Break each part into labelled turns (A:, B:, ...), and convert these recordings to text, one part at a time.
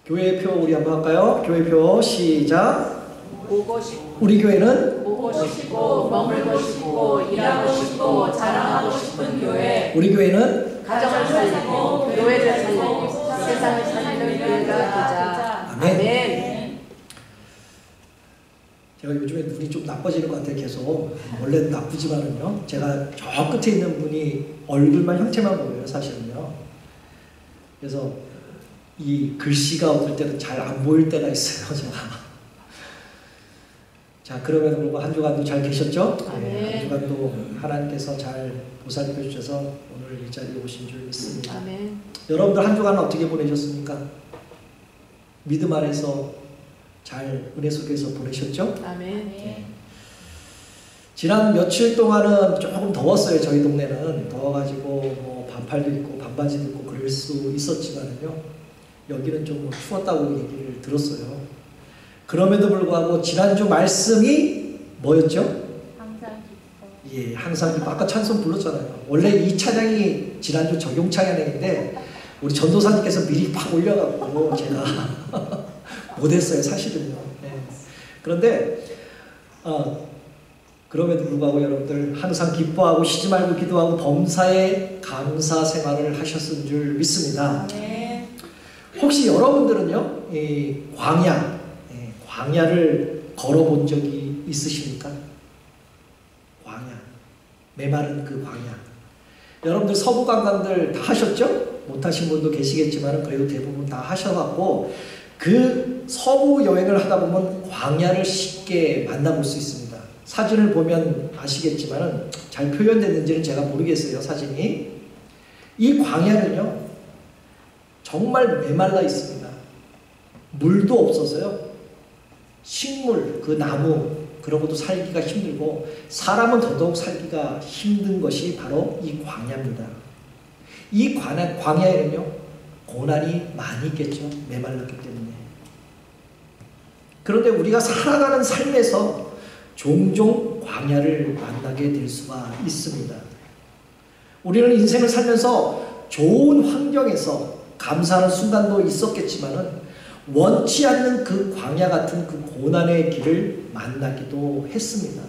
A: 교회표 우리 한번 할까요? 교회표 시작.
B: 보고 싶고
A: 우리 교회는
B: 보고 싶고 머물고 싶고 일하고 싶고 자랑하고 싶은 교회.
A: 우리 교회는
B: 가정을 살리고 교회를 살리고 세상을 살리는 교회가 되자.
A: 아멘.
B: 아멘.
A: 제가 요즘에 눈이 좀 나빠지는 것 같아요. 계속 원래는 나쁘지만은요, 제가 저 끝에 있는 분이 얼굴만 형체만 보여요, 사실은요. 그래서 이 글씨가 어떨 때는 잘 안 보일 때가 있어요, 제가. 자, 그럼에도 불구하고 한 주간도 잘 계셨죠? 네, 한 주간도 하나님께서 잘 보살펴 주셔서 오늘 이 자리에 오신 줄 믿습니다.
B: 아멘.
A: 여러분들 한 주간 어떻게 보내셨습니까? 믿음 안에서 잘 은혜 속에서 보내셨죠?
B: 아멘.
A: 지난 며칠 동안은 조금 더웠어요. 저희 동네는 더워가지고 뭐 반팔도 입고 반바지도 입고 그럴 수 있었지만은요, 여기는 좀 추웠다고 얘기를 들었어요. 그럼에도 불구하고 지난주 말씀이 뭐였죠?
C: 항상 기뻐.
A: 예, 항상 기뻐. 아까 찬송 불렀잖아요. 원래 이 찬양이 지난주 적용 찬양인데 우리 전도사님께서 미리 팍 올려갖고 제가 못했어요, 사실은요. 네. 그런데 그럼에도 불구하고 여러분들 항상 기뻐하고 쉬지 말고 기도하고 범사에 감사 생활을 하셨은 줄 믿습니다.
C: 네.
A: 혹시 여러분들은요, 이 광야를 걸어본 적이 있으십니까? 광야, 메마른 그 광야. 여러분들 서부 관광들 다 하셨죠? 못하신 분도 계시겠지만 그래도 대부분 다 하셔갖고 그 서부 여행을 하다 보면 광야를 쉽게 만나볼 수 있습니다. 사진을 보면 아시겠지만 잘 표현됐는지는 제가 모르겠어요, 사진이. 이 광야는요, 정말 메말라 있습니다. 물도 없어서요, 식물, 그 나무, 그런 것도 살기가 힘들고 사람은 더더욱 살기가 힘든 것이 바로 이 광야입니다. 이 광야에는요, 고난이 많이 있겠죠. 메말랐기 때문에. 그런데 우리가 살아가는 삶에서 종종 광야를 만나게 될 수가 있습니다. 우리는 인생을 살면서 좋은 환경에서 감사하는 순간도 있었겠지만은 원치 않는 그 광야 같은 그 고난의 길을 만나기도 했습니다.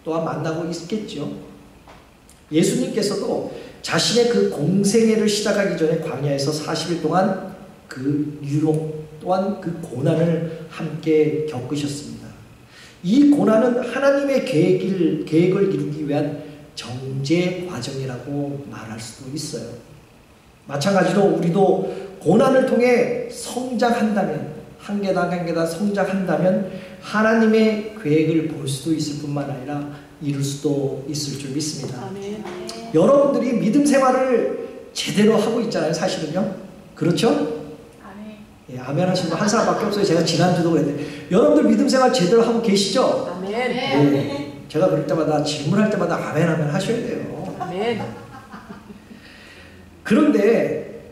A: 또한 만나고 있겠죠. 예수님께서도 자신의 그 공생애를 시작하기 전에 광야에서 40일 동안 그 유혹 또한 그 고난을 함께 겪으셨습니다. 이 고난은 하나님의 계획을 이루기 위한 정죄 과정이라고 말할 수도 있어요. 마찬가지로 우리도 고난을 통해 성장한다면, 한 계단 한 계단 성장한다면 하나님의 계획을 볼 수도 있을 뿐만 아니라 이룰 수도 있을 줄 믿습니다.
B: 아멘.
A: 여러분들이 믿음 생활을 제대로 하고 있잖아요, 사실은요. 그렇죠?
C: 아멘.
A: 예, 아멘 하시는 분 한 사람밖에 없어요. 제가 지난주도 그랬는데 여러분들 믿음 생활 제대로 하고 계시죠?
B: 아멘.
A: 예, 제가 그럴 때마다 질문할 때마다 아멘 아멘 하셔야 돼요.
B: 아멘.
A: 그런데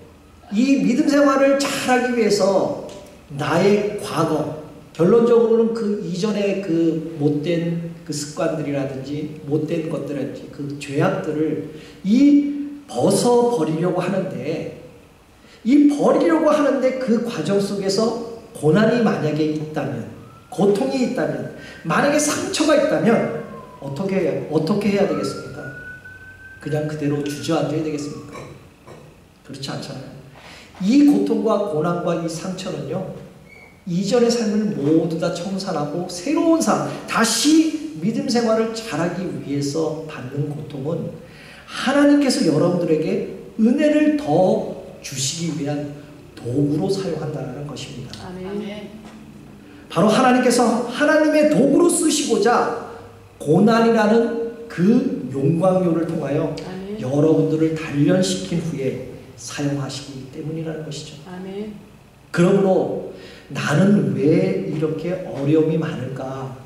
A: 이 믿음 생활을 잘하기 위해서 나의 과거, 결론적으로는 그 이전의 그 못된 그 습관들이라든지 못된 것들이라든지 그 죄악들을 벗어버리려고 하는데, 이 버리려고 하는데 그 과정 속에서 고난이 만약에 있다면, 고통이 있다면, 만약에 상처가 있다면 어떻게 해야 되겠습니까? 그냥 그대로 주저앉아야 되겠습니까? 그렇지 않잖아요. 이 고통과 고난과 이 상처는요, 이전의 삶을 모두 다 청산하고 새로운 삶, 다시 믿음 생활을 잘하기 위해서 받는 고통은 하나님께서 여러분들에게 은혜를 더 주시기 위한 도구로 사용한다는 것입니다.
B: 아멘.
A: 바로 하나님께서 하나님의 도구로 쓰시고자 고난이라는 그 용광로를 통하여
B: 아멘.
A: 여러분들을 단련시킨 후에 사용하시기 때문이라는 것이죠.
B: 아멘.
A: 그러므로 나는 왜 이렇게 어려움이 많을까?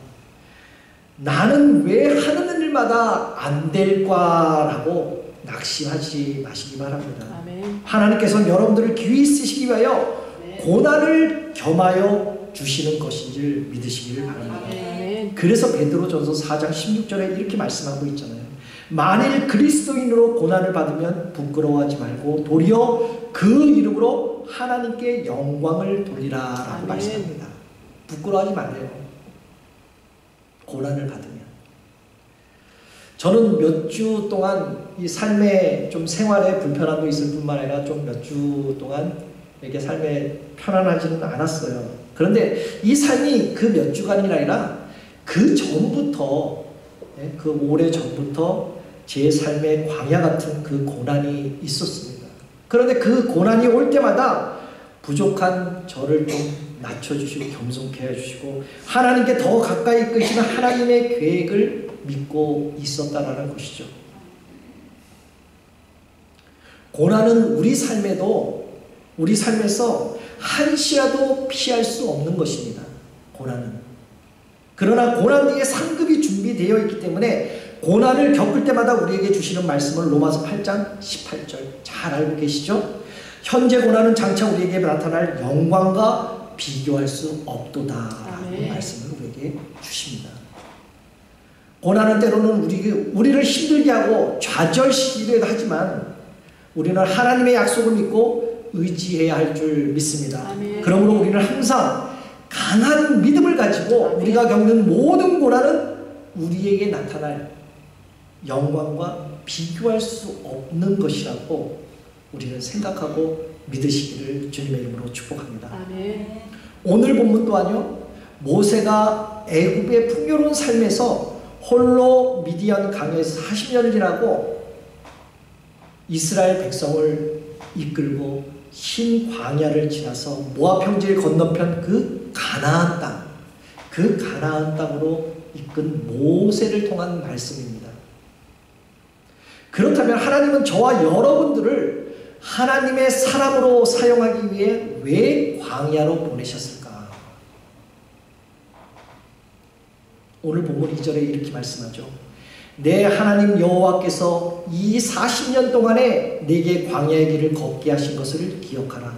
A: 나는 왜 하는 일마다 안 될까라고 낙심하지 마시기 바랍니다.
B: 아멘.
A: 하나님께서는 여러분들을 귀히 쓰시기 위하여
B: 네.
A: 고난을 겸하여 주시는 것인 줄 믿으시기를 바랍니다.
B: 아멘.
A: 그래서 베드로전서 4장 16절에 이렇게 말씀하고 있잖아요. 만일 그리스도인으로 고난을 받으면 부끄러워하지 말고 도리어 그 이름으로 하나님께 영광을 돌리라라고
B: 아멘.
A: 말씀합니다. 부끄러워하지 말래요. 고난을 받으면. 저는 몇 주 동안 이 삶에 좀 생활에 불편함도 있을 뿐만 아니라 좀 몇 주 동안 이렇게 삶에 편안하지는 않았어요. 그런데 이 삶이 그 몇 주간이 아니라 그 전부터, 그 오래 전부터 제 삶의 광야 같은 그 고난이 있었습니다. 그런데 그 고난이 올 때마다 부족한 저를 좀 낮춰주시고 겸손케 해주시고 하나님께 더 가까이 이끄시는 하나님의 계획을 믿고 있었다라는 것이죠. 고난은 우리 삶에서 한시라도 피할 수 없는 것입니다. 고난은. 그러나 고난 뒤에 상급이 준비되어 있기 때문에 고난을 겪을 때마다 우리에게 주시는 말씀을 로마서 8장 18절 잘 알고 계시죠? 현재 고난은 장차 우리에게 나타날 영광과 비교할 수 없도다라는 말씀을 우리에게 주십니다. 고난은 때로는 우리를 힘들게 하고 좌절시키기도 하지만 우리는 하나님의 약속을 믿고 의지해야 할 줄 믿습니다.
B: 아멘.
A: 그러므로 우리는 항상 강한 믿음을 가지고
B: 아멘.
A: 우리가 겪는 모든 고난은 우리에게 나타날 영광과 비교할 수 없는 것이라고 우리는 생각하고 믿으시기를 주님의 이름으로 축복합니다.
B: 아멘.
A: 오늘 본문 또한요, 모세가 애굽의 풍요로운 삶에서 홀로 미디안 강에서 40년을 지나고 이스라엘 백성을 이끌고 흰 광야를 지나서 모압 평지를 건너편 그 가나안 땅으로 이끈 모세를 통한 말씀입니다. 그렇다면 하나님은 저와 여러분들을 하나님의 사람으로 사용하기 위해 왜 광야로 보내셨을까? 오늘 본문 2절에 이렇게 말씀하죠. 내 하나님 여호와께서 이 40년 동안에 내게 광야의 길을 걷게 하신 것을 기억하라.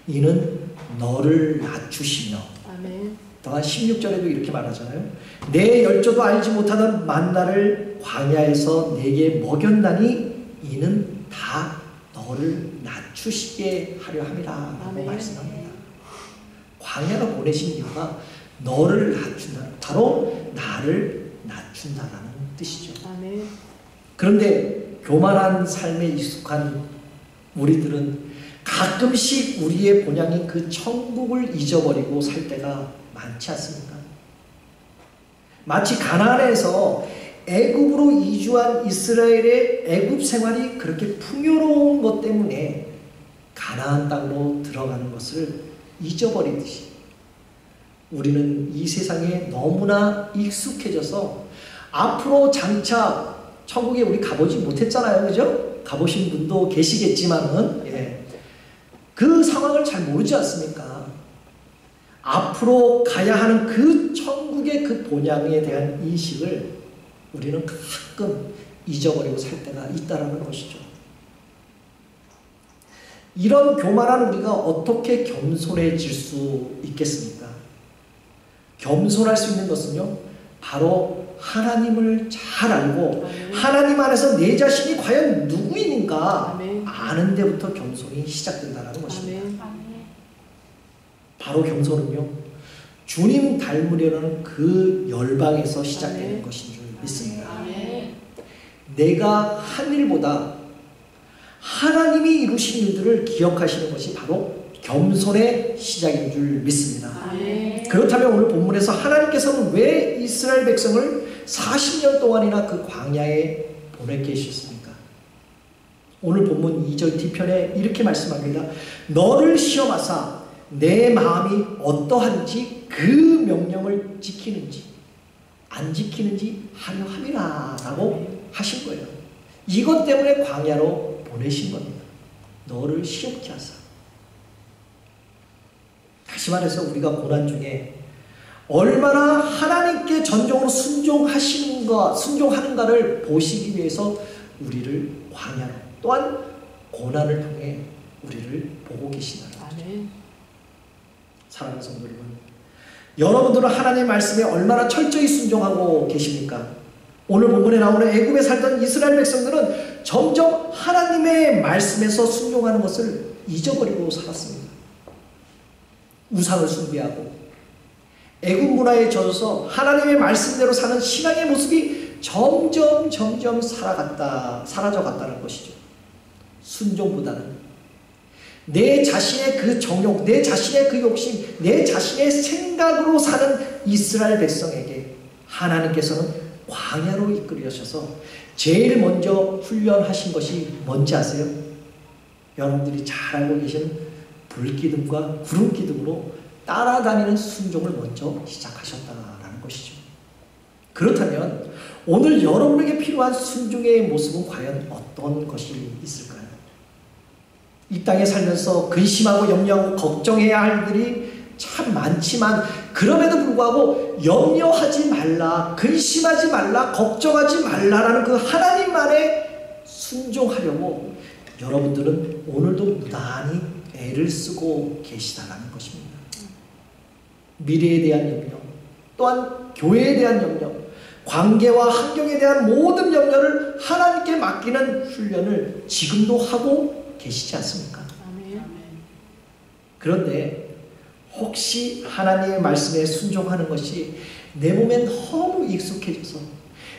A: 이는 너를 낮추시며.
B: 아멘.
A: 또한 16절에도 이렇게 말하잖아요. 내 열조도 알지 못하던 만나를 광야에서 내게 먹였나니 이는 다 너를 낮추시게 하려 함이라 라고
B: 아멘.
A: 말씀합니다. 광야로 보내신 이유가 너를 낮춘다. 바로 나를 낮춘다라는 뜻이죠.
B: 아멘.
A: 그런데 교만한 삶에 익숙한 우리들은 가끔씩 우리의 본향인 그 천국을 잊어버리고 살 때가 많지 않습니까? 마치 가나안에서 애굽으로 이주한 이스라엘의 애굽 생활이 그렇게 풍요로운 것 때문에 가나안 땅으로 들어가는 것을 잊어버리듯이 우리는 이 세상에 너무나 익숙해져서 앞으로 장차 천국에 우리 가보지 못했잖아요. 그죠? 가보신 분도 계시겠지만은, 그 상황을 잘 모르지 않습니까? 앞으로 가야 하는 그 천국의 그 본향에 대한 인식을 우리는 가끔 잊어버리고 살 때가 있다라는 것이죠. 이런 교만한 우리가 어떻게 겸손해질 수 있겠습니까? 겸손할 수 있는 것은요, 바로 하나님을 잘 알고
B: 아멘.
A: 하나님 안에서 내 자신이 과연 누구인가
B: 아멘.
A: 아는 데부터 겸손이 시작된다는 것입니다.
B: 아멘.
C: 아멘.
A: 바로 겸손은요, 주님 닮으려는 그 열방에서 시작되는
B: 아멘.
A: 것인 줄 믿습니다.
B: 아멘.
A: 내가 한 일보다 하나님이 이루신 일들을 기억하시는 것이 바로 겸손의 시작인 줄 믿습니다.
B: 아멘.
A: 그렇다면 오늘 본문에서 하나님께서는 왜 이스라엘 백성을 40년 동안이나 그 광야에 보내 계셨습니까? 오늘 본문 2절 뒤편에 이렇게 말씀합니다. 너를 시험하사 내 마음이 어떠한지 그 명령을 지키는지 안 지키는지 하려 함이라 라고 하신 거예요. 이것 때문에 광야로 보내신 겁니다. 너를 시험케 하사. 다시 말해서 우리가 고난 중에 얼마나 하나님께 전적으로 순종하는가를 보시기 위해서 우리를 광야로, 또한 고난을 통해 우리를 보고 계시다는 거죠.
B: 아멘.
A: 사랑하는 성도 여러분, 여러분들은 하나님의 말씀에 얼마나 철저히 순종하고 계십니까? 오늘 본문에 나오는 애굽에 살던 이스라엘 백성들은 점점 하나님의 말씀에서 순종하는 것을 잊어버리고 살았습니다. 우상을 숭배하고 애국 문화에 젖어서 하나님의 말씀대로 사는 신앙의 모습이 점점 사라져갔다는 것이죠. 순종보다는 내 자신의 그 정욕, 내 자신의 그 욕심, 내 자신의 생각으로 사는 이스라엘 백성에게 하나님께서는 광야로 이끌으셔서 제일 먼저 훈련하신 것이 뭔지 아세요? 여러분들이 잘 알고 계신 불기둥과 구름기둥으로 따라다니는 순종을 먼저 시작하셨다라는 것이죠. 그렇다면 오늘 여러분에게 필요한 순종의 모습은 과연 어떤 것이 있을까요? 이 땅에 살면서 근심하고 염려하고 걱정해야 할 일들이 참 많지만 그럼에도 불구하고 염려하지 말라, 근심하지 말라, 걱정하지 말라라는 그 하나님만에 순종하려고 여러분들은 오늘도 무단히 애를 쓰고 계시다라는 것입니다. 미래에 대한 염려, 또한 교회에 대한 염려, 관계와 환경에 대한 모든 염려를 하나님께 맡기는 훈련을 지금도 하고 계시지 않습니까? 그런데 혹시 하나님의 말씀에 순종하는 것이 내 몸에 너무 익숙해져서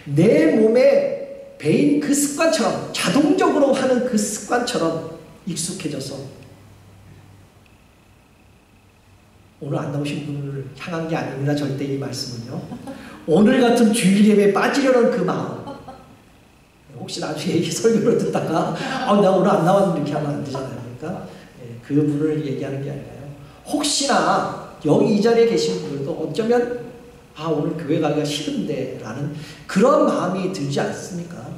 A: 내 몸에 배인 그 습관처럼, 자동적으로 하는 그 습관처럼 익숙해져서 오늘 안 나오신 분을 향한 게 아닙니다. 절대 이 말씀은요. 오늘 같은 주일 예배에 빠지려는 그 마음, 혹시 나중에 이 설교를 듣다가 나 오늘 안 나왔는데 이렇게 하면 안 되잖아요. 그러니까 그 분을 얘기하는 게 아니라요. 혹시나 여기 이 자리에 계신 분들도 어쩌면 오늘 교회 가기가 싫은데 라는 그런 마음이 들지 않습니까?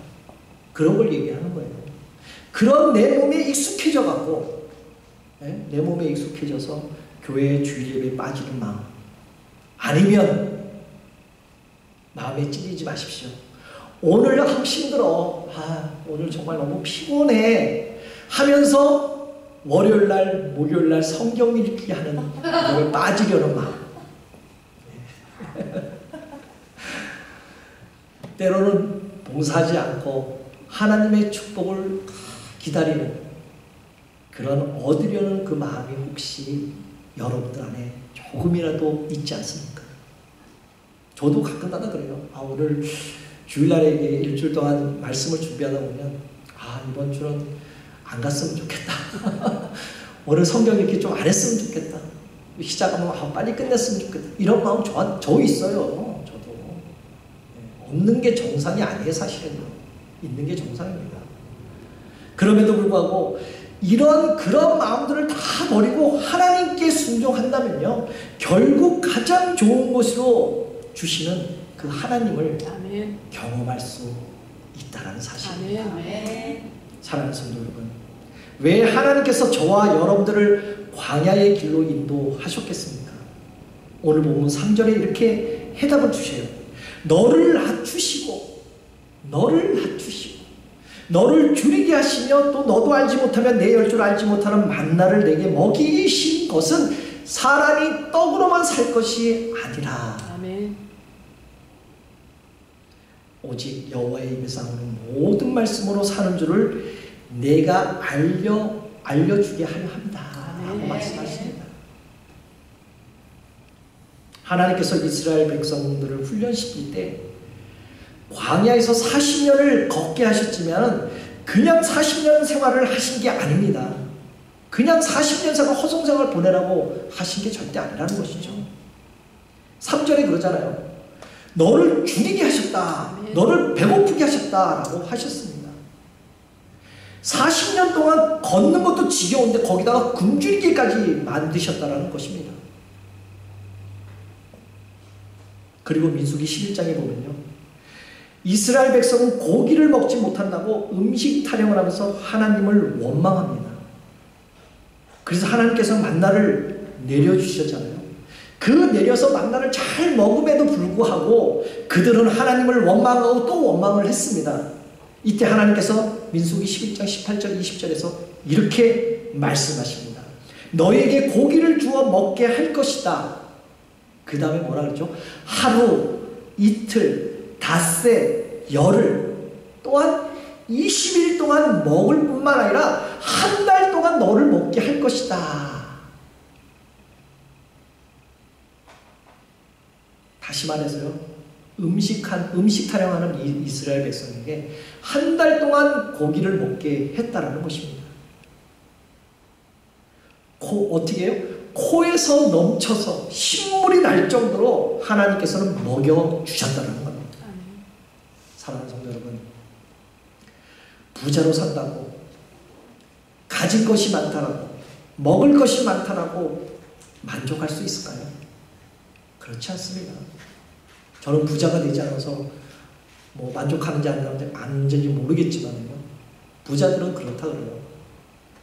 A: 그런 걸 얘기하는 거예요. 그런 내 몸에 익숙해져 갖고 내 몸에 익숙해져서 교회 주일 예배에 빠지는 마음, 아니면 마음에 찔리지 마십시오. 오늘 너무 힘들어, 오늘 정말 너무 피곤해 하면서 월요일날, 목요일날 성경 읽기 하는 걸 빠지려는 마음. 때로는 봉사하지 않고 하나님의 축복을 기다리는 그런 얻으려는 그 마음이 혹시 여러분들 안에 조금이라도 있지 않습니까? 저도 가끔가다 그래요. 오늘 주일날에 일주일 동안 말씀을 준비하다 보면 이번 주는 안 갔으면 좋겠다. 오늘 성경 읽기 좀 안 했으면 좋겠다. 시작하면 빨리 끝냈으면 좋겠다. 이런 마음 저 있어요. 저도. 없는 게 정상이 아니에요. 사실은요. 있는 게 정상입니다. 그럼에도 불구하고 그런 마음들을 다 버리고 하나님께 순종한다면요, 결국 가장 좋은 것으로 주시는 그 하나님을 경험할 수 있다는 사실입니다. 사랑하는 성도 여러분, 왜 하나님께서 저와 여러분들을 광야의 길로 인도하셨겠습니까? 오늘 보면 3절에 이렇게 해답을 주셔요. 너를 낮추시고 너를 줄이게 하시며 또 너도 알지 못하면 내 열 줄 알지 못하는 만나를 내게 먹이신 것은 사람이 떡으로만 살 것이 아니라 오직 여호와의 입에서 나오는 모든 말씀으로 사는 줄을 내가 알려주게 하려 합니다 라고 말씀하십니다. 하나님께서 이스라엘 백성들을 훈련시킬 때 광야에서 40년을 걷게 하셨지만 그냥 40년 생활을 하신 게 아닙니다. 그냥 40년 생활 허송생활 보내라고 하신 게 절대 아니라는 것이죠. 3절에 그러잖아요. 너를 줄이게 하셨다. 너를 배고프게 하셨다 라고 하셨습니다. 40년 동안 걷는 것도 지겨운데 거기다가 굶주리기까지 만드셨다라는 것입니다. 그리고 민수기 11장에 보면요, 이스라엘 백성은 고기를 먹지 못한다고 음식 타령을 하면서 하나님을 원망합니다. 그래서 하나님께서 만나를 내려주셨잖아요. 그 내려서 만나를 잘 먹음에도 불구하고 그들은 하나님을 원망하고 또 원망을 했습니다. 이때 하나님께서 민수기 11장 18절 20절에서 이렇게 말씀하십니다. 너에게 고기를 주어 먹게 할 것이다. 그 다음에 뭐라 그랬죠? 하루, 이틀, 닷새, 열흘, 또한 20일 동안 먹을 뿐만 아니라 한 달 동안 너를 먹게 할 것이다. 다시 말해서요, 음식 타령하는 이스라엘 백성에게 한 달 동안 고기를 먹게 했다라는 것입니다. 어떻게 해요? 코에서 넘쳐서 신물이 날 정도로 하나님께서는 먹여주셨다는 겁니다. 사랑하는 성도 여러분, 부자로 산다고, 가진 것이 많다라고, 먹을 것이 많다라고 만족할 수 있을까요? 그렇지 않습니다. 저는 부자가 되지 않아서 뭐 만족하는지 안 하는지 모르겠지만요, 부자들은 그렇다 그래요.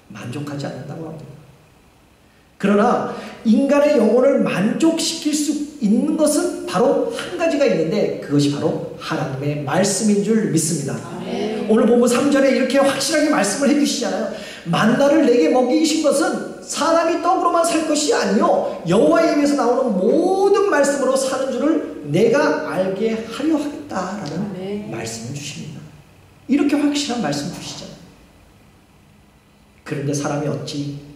A: 만족하지 않는다고 합니다. 그러나 인간의 영혼을 만족시킬 수 있는 것은 바로 한 가지가 있는데, 그것이 바로 하나님의 말씀인 줄 믿습니다.
B: 아멘.
A: 오늘 본문 3절에 이렇게 확실하게 말씀을 해주시잖아요. 만나를 내게 먹이신 것은 사람이 떡으로만 살 것이 아니요 여호와의 입에서 나오는 모든 말씀으로 사는 줄을 내가 알게 하려 하겠다라는
B: 아멘.
A: 말씀을 주십니다. 이렇게 확실한 말씀 주시잖아요. 그런데 사람이 어찌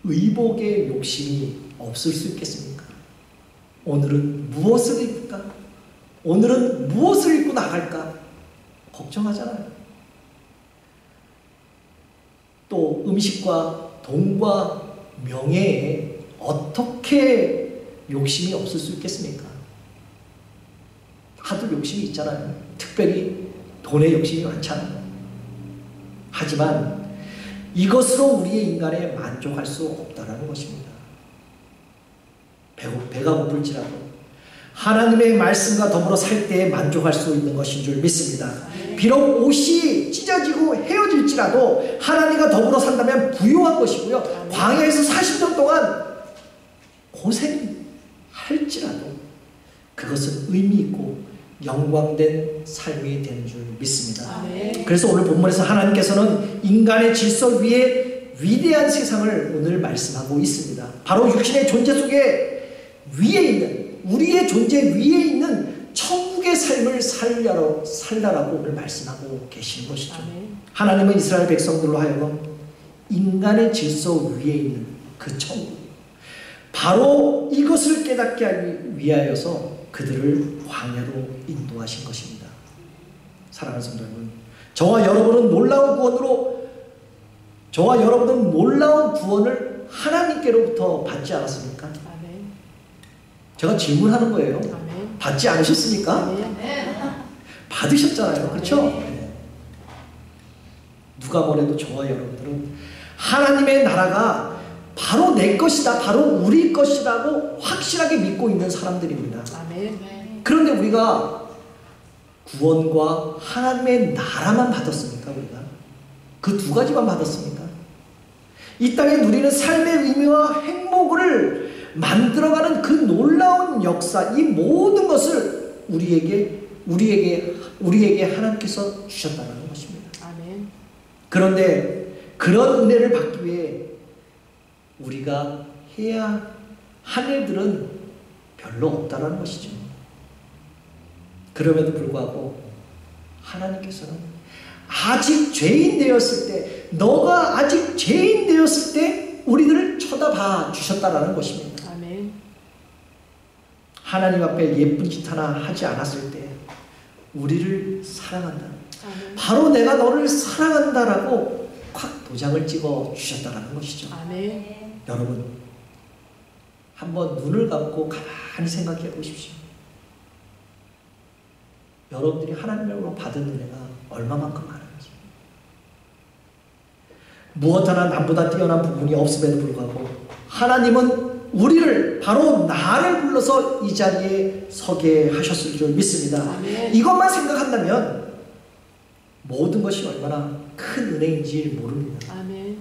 A: 의복의 욕심이 없을 수 있겠습니까? 오늘은 무엇을 입을까? 오늘은 무엇을 입고 나갈까? 걱정하잖아요. 또 음식과 돈과 명예에 어떻게 욕심이 없을 수 있겠습니까? 다들 욕심이 있잖아요. 특별히 돈에 욕심이 많잖아요. 하지만 이것으로 우리의 인간에 만족할 수 없다라는 것입니다. 배가 고플지라도 하나님의 말씀과 더불어 살 때에 만족할 수 있는 것인 줄 믿습니다. 비록 옷이 찢어지고 헤어질지라도 하나님과 더불어 산다면 부유한 것이고요, 광야에서 40년 동안 고생할지라도 그것은 의미 있고 영광된 삶이 되는 줄 믿습니다.
B: 아멘.
A: 그래서 오늘 본문에서 하나님께서는 인간의 질서 위에 위대한 세상을 오늘 말씀하고 있습니다. 바로 육신의 존재 속에 위에 있는, 우리의 존재 위에 있는 천국의 삶을 살라라고 오늘 말씀하고 계시는 것이죠.
B: 아멘.
A: 하나님은 이스라엘 백성들로 하여금 인간의 질서 위에 있는 그 천국, 바로 이것을 깨닫게 하기 위하여서 그들을 광야로 인도하신 것입니다. 사랑하는 성도 여러분, 저와 여러분은 놀라운 구원을 하나님께로부터 받지 않았습니까?
B: 아멘.
A: 제가 질문하는 거예요.
B: 아멘.
A: 받지 않으셨습니까?
B: 아멘.
A: 받으셨잖아요. 그렇죠?
B: 네.
A: 누가 뭐래도 저와 여러분들은 하나님의 나라가 바로 내 것이다, 바로 우리 것이라고 확실하게 믿고 있는 사람들입니다.
B: 아멘.
A: 그런데 우리가 구원과 하나님의 나라만 받았습니까? 우리가 그 두 가지만 받았습니까? 이 땅에 누리는 삶의 의미와 행복을 만들어가는 그 놀라운 역사, 이 모든 것을 우리에게 하나님께서 주셨다는 것입니다.
B: 아멘.
A: 그런데 그런 은혜를 받기 위해 우리가 해야 할 일들은 별로 없다는 것이죠. 그럼에도 불구하고 하나님께서는 아직 죄인 되었을 때, 너가 아직 죄인 되었을 때 우리들을 쳐다봐 주셨다라는 것입니다.
B: 아멘.
A: 하나님 앞에 예쁜 짓 하나 하지 않았을 때 우리를 사랑한다,
B: 아멘.
A: 바로 내가 너를 사랑한다라고 콱 도장을 찍어 주셨다라는 것이죠.
B: 아멘.
A: 여러분, 한번 눈을 감고 가만히 생각해 보십시오. 여러분들이 하나님으로 받은 은혜가 얼마만큼 많은지. 무엇 하나 남보다 뛰어난 부분이 없음에도 불구하고 하나님은 우리를, 바로 나를 불러서 이 자리에 서게 하셨을 줄 믿습니다.
B: 아멘.
A: 이것만 생각한다면 모든 것이 얼마나 큰 은혜인지 모릅니다.
B: 아멘.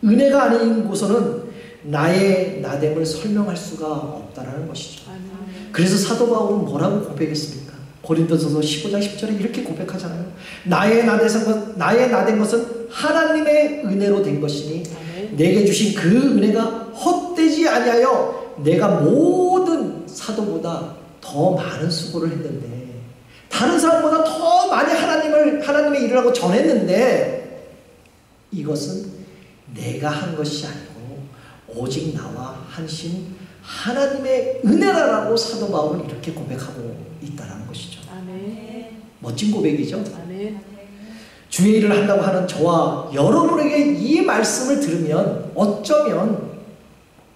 A: 은혜가 아닌 곳에서는 나의 나됨을 설명할 수가 없다라는 것이죠.
B: 아멘.
A: 그래서 사도 바울은 뭐라고 고백했습니까? 고린도서서 15장 10절에 이렇게 고백하잖아요. 나의 나된 것은 하나님의 은혜로 된 것이니
B: 아멘.
A: 내게 주신 그 은혜가 헛되지 아니하여 내가 모든 사도보다 더 많은 수고를 했는데, 다른 사람보다 더 많이 하나님의 일을 하고 전했는데 이것은 내가 한 것이 아니고 오직 나와 하신 하나님의 은혜라라고 사도 바울은 이렇게 고백하고 있다는 것이죠.
B: 아멘.
A: 멋진 고백이죠.
B: 아멘.
A: 주의 일을 한다고 하는 저와 여러분에게 이 말씀을 들으면 어쩌면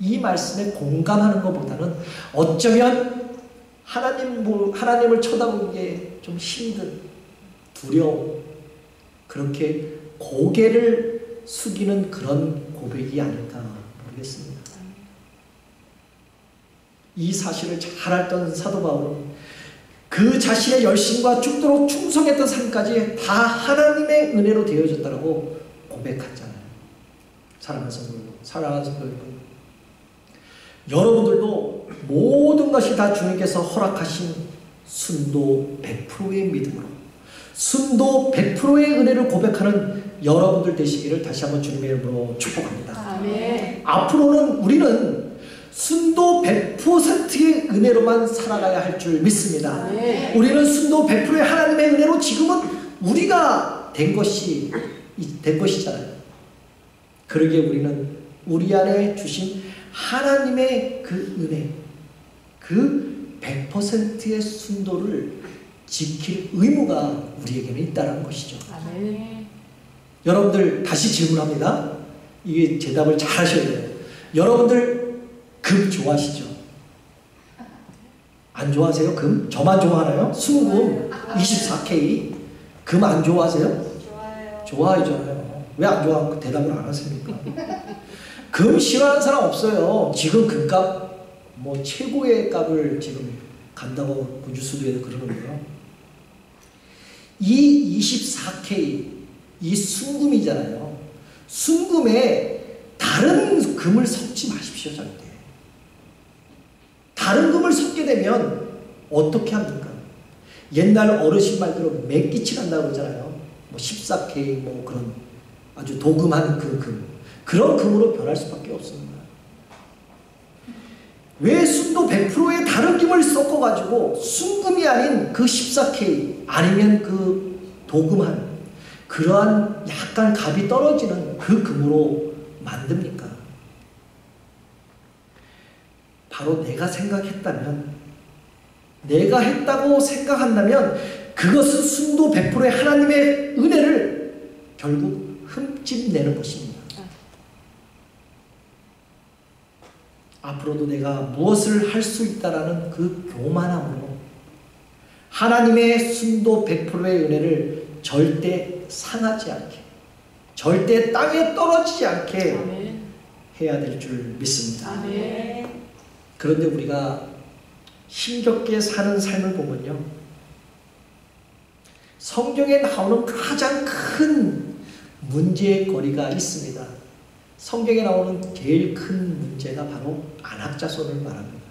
A: 이 말씀에 공감하는 것보다는 어쩌면 하나님을 쳐다보기에 좀 힘든, 두려워, 그렇게 고개를 숙이는 그런 고백이 아닐까 모르겠습니다. 이 사실을 잘 알던 사도 바울은 그 자신의 열심과 죽도록 충성했던 삶까지 다 하나님의 은혜로 되어졌다고 고백했잖아요. 사랑하는 성도 여러분, 여러분들도 모든 것이 다 주님께서 허락하신 순도 100%의 믿음으로, 순도 100%의 은혜를 고백하는 여러분들 되시기를 다시 한번 주님의 이름으로 축복합니다.
B: 아멘.
A: 앞으로는 우리는 순도 100%의 은혜로만 살아가야 할 줄 믿습니다.
B: 아멘.
A: 우리는 순도 100%의 하나님의 은혜로 지금은 우리가 된 것이잖아요. 그러기에 우리는 우리 안에 주신 하나님의 그 은혜, 그 100%의 순도를 지킬 의무가 우리에게는 있다는 것이죠.
B: 아멘.
A: 여러분들 다시 질문합니다. 이게 대답을 잘 하셔야 돼요. 여러분들 금 좋아하시죠? 안 좋아하세요? 금? 저만 좋아하나요? 순금 24K 금 안 좋아하세요?
C: 좋아요.
A: 좋아하잖아요. 왜 안 좋아하고 대답을 안 하십니까? 금 싫어하는 사람 없어요. 지금 금값 뭐 최고의 값을 지금 간다고 뉴스도에도 그러는데요. 이 24K 이 순금이잖아요. 순금에 다른 금을 섞지 마십시오. 절대. 다른 금을 섞게 되면 어떻게 합니까? 옛날 어르신 말대로 맹기치 간다고 그러잖아요. 뭐 14K 뭐 그런 아주 도금한 그 금, 그런 금으로 변할 수밖에 없습니다. 왜 순도 100%의 다른 금을 섞어가지고 순금이 아닌 그 14K 아니면 그 도금한 그러한 약간 값이 떨어지는 그 금으로 만듭니까? 바로 내가 생각했다면, 내가 했다고 생각한다면 그것은 순도 100%의 하나님의 은혜를 결국 흠집내는 것입니다. 앞으로도 내가 무엇을 할 수 있다라는 그 교만함으로 하나님의 순도 100%의 은혜를 절대 상하지 않게, 절대 땅에 떨어지지 않게
B: 아멘.
A: 해야 될 줄 믿습니다.
B: 아멘.
A: 그런데 우리가 힘겹게 사는 삶을 보면요, 성경에 나오는 가장 큰 문제거리가 있습니다. 성경에 나오는 제일 큰 문제가 바로 안악자손을 말합니다.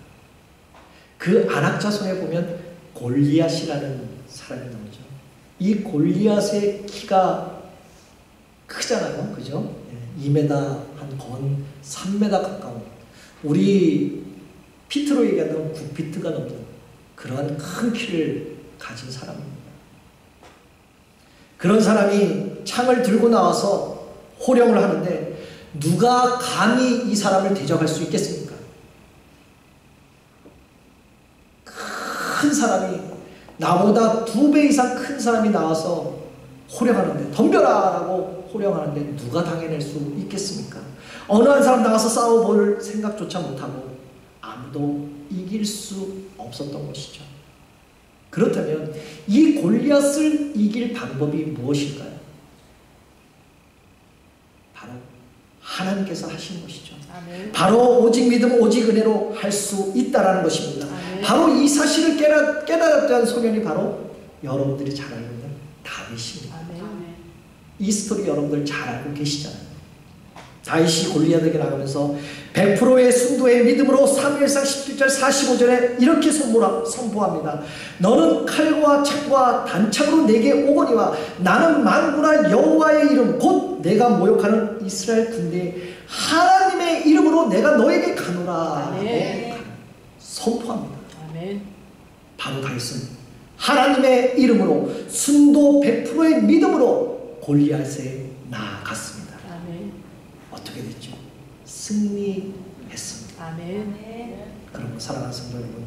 A: 그 안악자손에 보면 골리앗이라는 사람이 나오죠. 이 골리앗의 키가 크잖아요. 그죠? 2m 한 건 3m 가까운, 우리 피트로 얘기하면 9피트가 넘는 그러한 큰 키를 가진 사람입니다. 그런 사람이 창을 들고 나와서 호령을 하는데 누가 감히 이 사람을 대적할 수 있겠습니까? 큰 사람이, 나보다 2배 이상 큰 사람이 나와서 호령하는데, 덤벼라 라고 호령하는데 누가 당해낼 수 있겠습니까? 어느 한 사람 나와서 싸워볼 생각조차 못하고 아무도 이길 수 없었던 것이죠. 그렇다면 이 골리앗을 이길 방법이 무엇일까요? 바로 하나님께서 하신 것이죠.
B: 아멘.
A: 바로 오직 믿음 오직 은혜로 할 수 있다라는 것입니다.
B: 아멘.
A: 바로 이 사실을 깨달았던 소년이 바로 여러분들이 잘 알고 있는 다윗입니다.
B: 아멘.
A: 이 스토리 여러분들 잘 알고 계시잖아요. 다윗이 골리앗에게 나가면서 100%의 순도의 믿음으로 사무엘상 17절 45절에 이렇게 선포합니다. 너는 칼과 창과 단창으로 내게 오거니와 나는 만군의 여호와의 이름 곧 내가 모욕하는 이스라엘 군대의 하나님의 이름으로 내가 너에게 가노라 라고 선포합니다.
B: 아멘.
A: 바로 다윗은 하나님의 이름으로 순도 100%의 믿음으로 골리앗에 나아갔습니다. 어떻게 됐죠? 승리했습니다.
B: 아멘.
A: 여러분, 사랑하는 성도 여러분,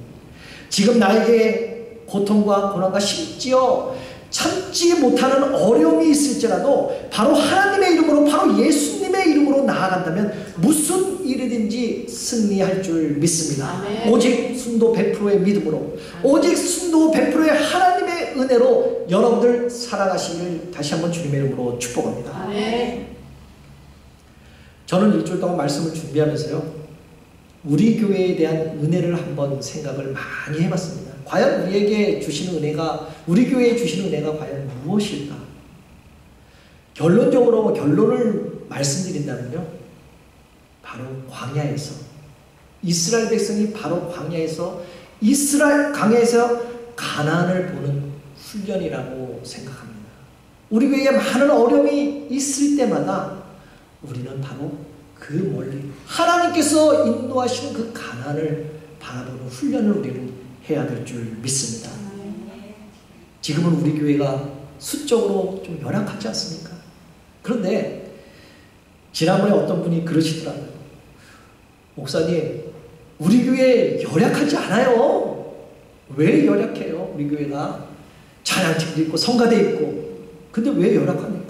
A: 지금 나에게 고통과 고난과 심지어 참지 못하는 어려움이 있을지라도 바로 하나님의 이름으로, 바로 예수님의 이름으로 나아간다면 무슨 일이든지 승리할 줄 믿습니다.
B: 아멘.
A: 오직 순도 100%의 믿음으로, 오직 순도 100%의 하나님의 은혜로 여러분들 살아가시길 다시 한번 주님의 이름으로 축복합니다.
B: 아멘.
A: 저는 일주일 동안 말씀을 준비하면서요, 우리 교회에 대한 은혜를 한번 생각을 많이 해봤습니다. 과연 우리에게 주시는 은혜가, 우리 교회에 주시는 은혜가 과연 무엇일까? 결론을 말씀드린다면요, 바로 광야에서, 이스라엘 백성이 바로 광야에서 가나안을 보는 훈련이라고 생각합니다. 우리 교회에 많은 어려움이 있을 때마다 우리는 바로 그 멀리 하나님께서 인도하시는 그 가나안을 바라보는 훈련을 우리는 해야 될 줄 믿습니다. 지금은 우리 교회가 수적으로 좀 열악하지 않습니까? 그런데 지난번에 어떤 분이 그러시더라고요. 목사님, 우리 교회 열악하지 않아요. 왜 열악해요? 우리 교회가 찬양팀도 있고 성가대 있고. 근데 왜 열악합니까?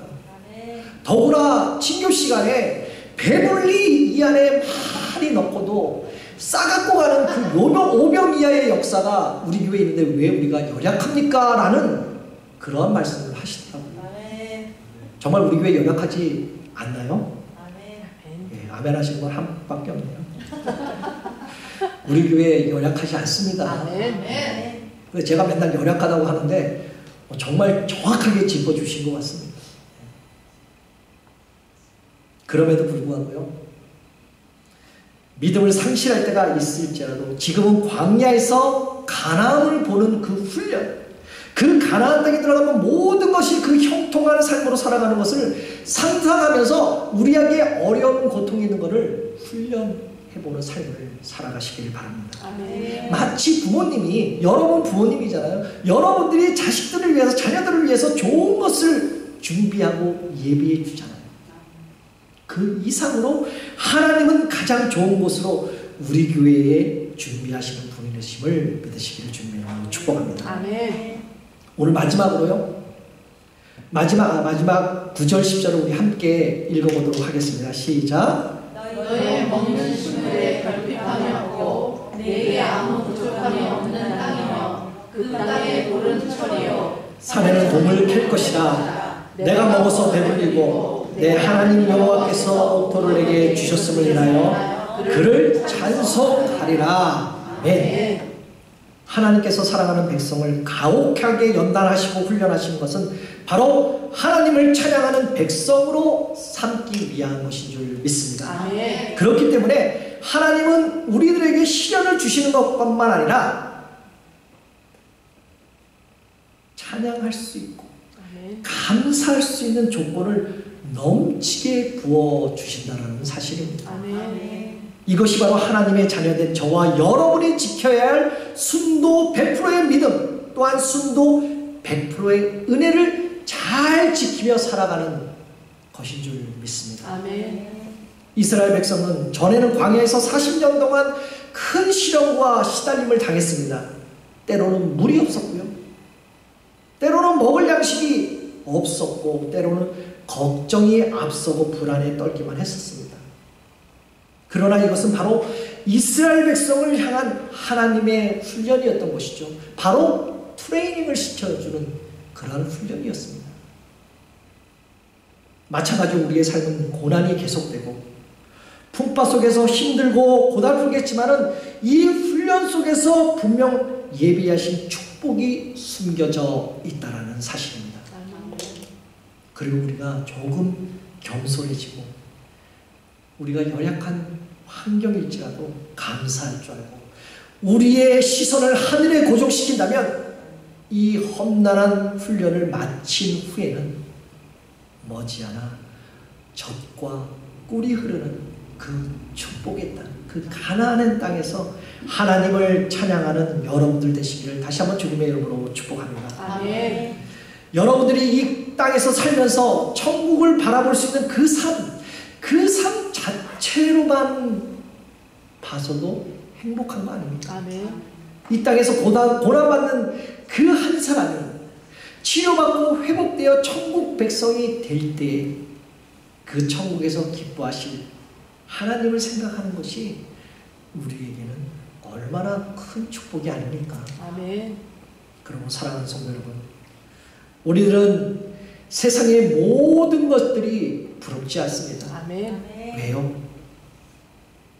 A: 더구나 친교 시간에 배불리 이 안에 많이 넣고도 싸갖고 가는 그 오병 이하의 역사가 우리 교회에 있는데 왜 우리가 열악합니까? 라는 그런 말씀을 하시더라고요. 정말 우리 교회 열악하지 않나요? 예, 아멘 하시는 건 한 밖에 없네요. 우리 교회 열악하지 않습니다. 그래서 제가 맨날 열악하다고 하는데 정말 정확하게 짚어주신 것 같습니다. 그럼에도 불구하고요, 믿음을 상실할 때가 있을지라도 지금은 광야에서 가나안을 보는 그 훈련, 그 가나안 땅에 들어가면 모든 것이 그 형통한 삶으로 살아가는 것을 상상하면서 우리에게 어려운 고통이 있는 것을 훈련해보는 삶을 살아가시길 바랍니다.
B: 아멘.
A: 마치 부모님이, 여러분 부모님이잖아요. 여러분들이 자식들을 위해서, 자녀들을 위해서 좋은 것을 준비하고 예비해 주잖아요. 그 이상으로 하나님은 가장 좋은 곳으로 우리 교회에 준비하시는 분이심을 믿으시기를 주님으로 축복합니다.
B: 아멘.
A: 오늘 마지막으로요, 마지막 9절 10절을 우리 함께 읽어보도록 하겠습니다. 시작.
B: 너의 먹는 식물에 결핍함이 없고 내게 아무 부족함이 없는 땅이며 그 땅의 돌은 철이요
A: 산에는 돔을 캘 것이라. 내가 먹어서 배불리고 내 하나님 여호와께서 돌을 내게 주셨음을 인하여 그를 찬송하리라. 아멘. 하나님께서 사랑하는 백성을 가혹하게 연단하시고 훈련하시는 것은 바로 하나님을 찬양하는 백성으로 삼기 위한 것인 줄 믿습니다.
B: 아멘.
A: 그렇기 때문에 하나님은 우리들에게 시련을 주시는 것뿐만 아니라 찬양할 수 있고 감사할 수 있는 조건을 넘치게 부어주신다는 사실입니다.
B: 아멘.
A: 이것이 바로 하나님의 자녀된 저와 여러분이 지켜야 할 순도 100%의 믿음, 또한 순도 100%의 은혜를 잘 지키며 살아가는 것인 줄 믿습니다.
B: 아멘.
A: 이스라엘 백성은 전에는 광야에서 40년 동안 큰 시련과 시달림을 당했습니다. 때로는 물이 없었고요, 때로는 먹을 양식이 없었고, 때로는 걱정이 앞서고 불안에 떨기만 했었습니다. 그러나 이것은 바로 이스라엘 백성을 향한 하나님의 훈련이었던 것이죠. 바로 트레이닝을 시켜주는 그러한 훈련이었습니다. 마찬가지로 우리의 삶은 고난이 계속되고 풍파 속에서 힘들고 고달프겠지만은 이 훈련 속에서 분명 예비하신 축복이 숨겨져 있다는 사실입니다. 그리고 우리가 조금 겸손해지고 우리가 연약한 환경일지라도 감사할 줄 알고 우리의 시선을 하늘에 고정시킨다면 이 험난한 훈련을 마친 후에는 머지않아 젖과 꿀이 흐르는 그 축복의 땅, 그 가나안의 땅에서 하나님을 찬양하는 여러분들 되시기를 다시 한번 주님의 이름으로 축복합니다.
B: 아멘.
A: 여러분들이 이 땅에서 살면서 천국을 바라볼 수 있는 그 삶 하늘만 봐서도 행복한 거 아닙니까?
B: 아멘.
A: 이 땅에서 고난받는 그 한 사람이 치료받고 회복되어 천국 백성이 될 때 그 천국에서 기뻐하실 하나님을 생각하는 것이 우리에게는 얼마나 큰 축복이 아닙니까?
B: 아멘.
A: 그러므로 사랑하는 성도 여러분, 우리들은 세상의 모든 것들이 부럽지 않습니다.
B: 아멘.
A: 왜요?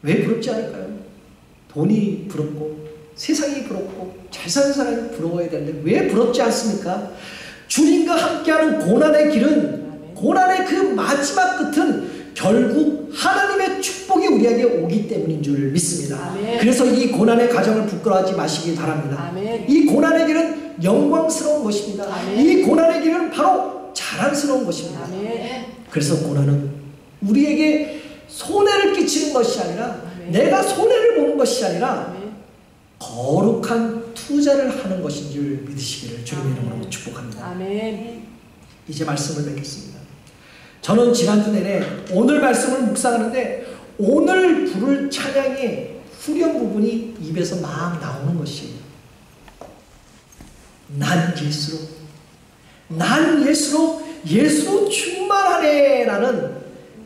A: 왜 부럽지 않을까요? 돈이 부럽고 세상이 부럽고 잘 사는 사람이 부러워야 되는데 왜 부럽지 않습니까? 주님과 함께하는 고난의 길은, 고난의 그 마지막 끝은 결국 하나님의 축복이 우리에게 오기 때문인 줄 믿습니다.
B: 아멘.
A: 그래서 이 고난의 과정을 부끄러워하지 마시기 바랍니다.
B: 아멘.
A: 이 고난의 길은 영광스러운 것입니다.
B: 아멘.
A: 이 고난의 길은 바로 자랑스러운 것입니다.
B: 아멘.
A: 그래서 고난은 우리에게 손해를 끼치는 것이 아니라,
B: 아멘.
A: 내가 손해를 보는 것이 아니라
B: 아멘.
A: 거룩한 투자를 하는 것인 줄 믿으시기를 주님의 이름으로 축복합니다.
B: 아멘.
A: 이제 말씀을 맺겠습니다. 저는 지난주 내내 오늘 말씀을 묵상하는데 오늘 부를 찬양의 후렴 부분이 입에서 막 나오는 것이에요. 난 예수로, 난 예수로 충만하네 라는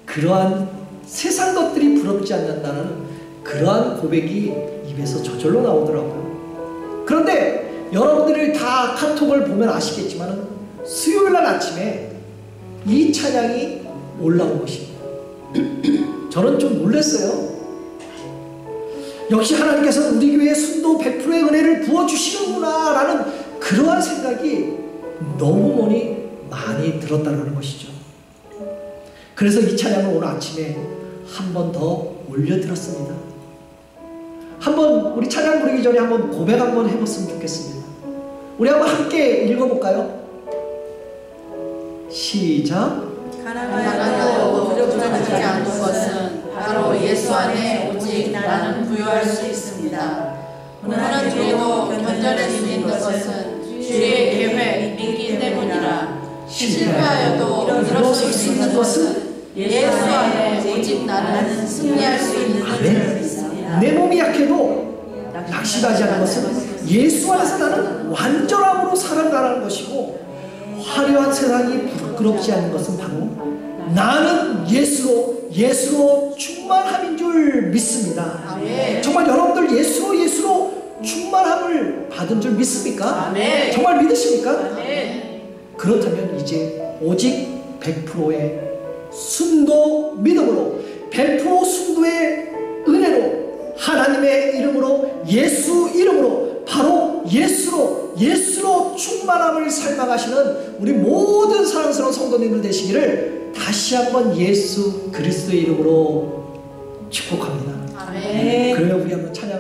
A: 그러한 세상 것들이 부럽지 않는다는 그러한 고백이 입에서 저절로 나오더라고요. 그런데 여러분들이 다 카톡을 보면 아시겠지만 수요일날 아침에 이 찬양이 올라온 것입니다. 저는 좀 놀랐어요. 역시 하나님께서는 우리 교회에 순도 100%의 은혜를 부어주시는구나 라는 그러한 생각이 너무 많이 들었다는 것이죠. 그래서 이 찬양을 오늘 아침에 한 번 더 올려드렸습니다. 한번 우리 찬양 부르기 전에 한번 고백 한번 해봤으면 좋겠습니다. 우리 한번 함께 읽어볼까요? 시작.
B: 가난하고 부족하지 않은 것은 바로 예수 안에 오직 나는 부유할 수 있습니다. 고난을 주고 견뎌낼 수 있는 것은 주의 계획 있기 때문이라. 실패하여도 일어설 수 있는 것은 예수 안에 오직 나는 승리할 수 있는 줄 믿습니다.
A: 내 몸이 약해도 낙심하지 않은 것은 예수 안에서 나는 완전함으로 살아가는 것이고, 화려한 세상이 부끄럽지 않은 것은 바로 나는 예수로 충만함인 줄 믿습니다.
B: 아멘.
A: 정말 여러분들 예수로 충만함을 받은 줄 믿습니까?
B: 아멘.
A: 정말 믿으십니까?
B: 아멘.
A: 그렇다면 이제 오직 100%의 순도 믿음으로, 100% 순도의 은혜로, 하나님의 이름으로, 예수 이름으로, 바로 예수로 충만함을 삶아가시는 우리 모든 사랑스러운 성도님들 되시기를 다시 한번 예수 그리스도의 이름으로 축복합니다.
B: 아멘.
A: 그러면 우리 한번 찬양